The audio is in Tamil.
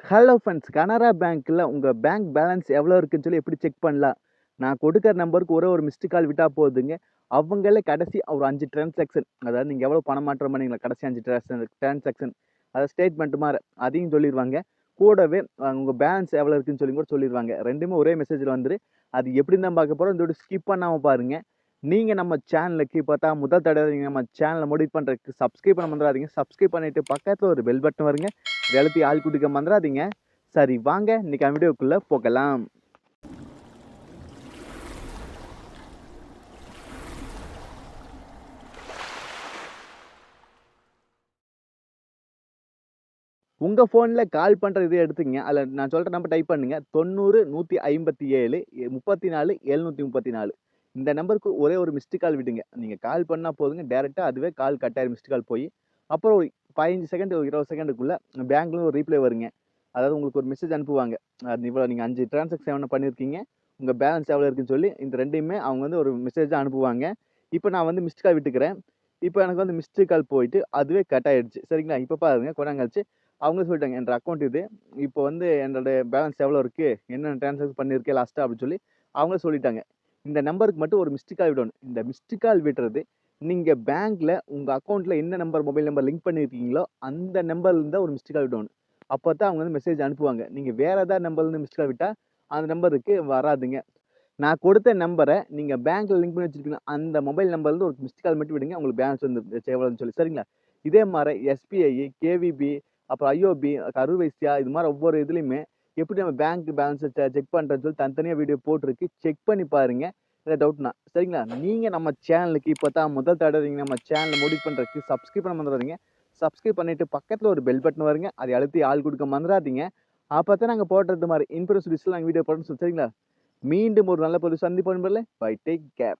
ஹலோ ஃப்ரெண்ட்ஸ், கனரா பேங்க்ல உங்க பேங்க் பேலன்ஸ் எவ்வளோ இருக்குன்னு சொல்லி எப்படி செக் பண்ணலாம்? நான் கொடுக்குற நம்பருக்கு ஒரே ஒரு மிஸ்டு கால் விட்டா போதுங்க. அவங்களே கடைசி ஒரு 5 டிரான்சாக்ஷன், அதாவது நீங்க எவ்வளோ பணம் மாற்றம் பண்ணீங்களா கடைசி 5 டிரான்சாக்ஷன், அதாவது ஸ்டேட்மெண்ட் மாரி அதையும் சொல்லிருவாங்க. கூடவே உங்க பேலன்ஸ் எவ்வளோ இருக்குன்னு சொல்லி கூட சொல்லிருவாங்க. 2மே ஒரே மெசேஜ்ல வந்துரும். அது எப்படின்னு தான் பார்க்க போறோம். இந்த வீடியோ ஸ்கிப் பண்ணாம பாருங்க. நீங்க நம்ம சேனலுக்கு இப்போ தான் முதல் தடவை நீங்க நம்ம சேனலை மோடிஃபை பண்றதுக்கு சப்ஸ்கிரைப் பண்ண மறந்துடாதீங்க. சப்ஸ்கிரைப் பண்ணிட்டு பக்கத்துல ஒரு பெல் பட்டன் வருங்க. இதை அழுத்தி ஆள் குடுக்க மறந்துடாதீங்க. சரி வாங்க இன்னைக்கு வீடியோக்குள்ள போகலாம். உங்க போன்ல கால் பண்ற இதை எடுத்துங்க. அதுல நான் சொல்ற நம்பர் டைப் பண்ணுங்க. 90 157 34 734. இந்த நம்பருக்கு ஒரே ஒரு மிஸ்டு கால் விடுங்க. நீங்க கால் பண்ணா போதுங்க. டைரக்டா அதுவே கால் கட் ஆயிரும். மிஸ்டு கால் போய் அப்புறம் ஒரு 15 செகண்ட் 20 செகண்டுக்குள்ள பேங்க்ல ஒரு ரீப்ளை வருங்க. அதாவது உங்களுக்கு ஒரு மெசேஜ் அனுப்புவாங்க. அது இவ்வளவு நீங்க 5 டிரான்சாக்ஷன் பண்ணிருக்கீங்க, உங்க பேலன்ஸ் எவ்வளவு இருக்குன்னு சொல்லி இந்த ரெண்டையுமே அவங்க வந்து ஒரு மெசேஜா அனுப்புவாங்க. இப்போ நான் வந்து மிஸ்டு கால் விட்டுக்கிறேன். இப்போ எனக்கு வந்து மிஸ்டு கால் போயிட்டு அதுவே கட் ஆயிடுச்சு. சரிங்களா? இப்போ பாருங்க கொஞ்ச நேரம் கழிச்சு அவங்க சொல்லிட்டாங்க, என்ற அக்கௌண்ட் இது, இப்போ வந்து என்னோட பேலன்ஸ் எவ்வளோ இருக்கு, என்னென்ன டிரான்சாக்ஷன் பண்ணியிருக்கேன் லாஸ்ட்டாக அப்படின்னு சொல்லி அவங்க சொல்லிட்டாங்க. இந்த நம்பருக்கு மட்டும் ஒரு மிஸ்டு கால் விடணும். இந்த மிஸ்டு கால் விடுறது நீங்க பேங்க்ல உங்க அக்கௌண்ட்ல என்ன நம்பர் மொபைல் நம்பர் லிங்க் பண்ணிருக்கீங்களோ அந்த நம்பர்ல இருந்தா ஒரு மிஸ்டு கால் விடணும். அப்பதான் அவங்க வந்து மெசேஜ் அனுப்புவாங்க. நீங்க வேற ஏதாவது நம்பர்ல இருந்து மிஸ்டு கால் விட்டா அந்த நம்பருக்கு வராதுங்க. நான் கொடுத்த நம்பரை நீங்க பேங்க்ல லிங்க் பண்ணி வச்சிருக்கீங்க அந்த மொபைல் நம்பர்ல இருந்து ஒரு மிஸ்டு கால் மட்டும் விடுங்க. உங்களுக்கு பேலன்ஸ் வந்து எவ்வளோன்னு சொல்லி. சரிங்களா? இதே மாதிரி எஸ்பிஐ, கேவிபி, அப்புறம் ஐஓபி, கரூர் வைஸ்யா, இது மாதிரி ஒவ்வொரு இதுலையுமே எப்படி நம்ம பேங்க் பேலன்ஸை செக் பண்றதுன்னு சொல்லி தனித்தனியாக வீடியோ போட்டிருக்கு. செக் பண்ணி பாருங்க. ஏதாவது டவுட்னா. சரிங்களா? நீங்க நம்ம சேனலுக்கு இப்போ தான் முதல் தடவை நம்ம சேனலை மோடிஃபை பண்றதுக்கு சப்ஸ்கிரைப் பண்ண மறந்துடாதீங்க. சப்ஸ்கிரைப் பண்ணிட்டு பக்கத்துல ஒரு பெல் பட்டன் வருங்க. அதை அழுத்தி ஆள் கொடுக்க மறந்துடாதீங்க. அப்பதான் நாங்க போடுறது மாதிரி இன்ஃபரன்ஸ் நாங்கள் வீடியோ போடணும். சரிங்களா? மீண்டும் ஒரு நல்ல பதிவு சந்திப்போம். Bye, take care.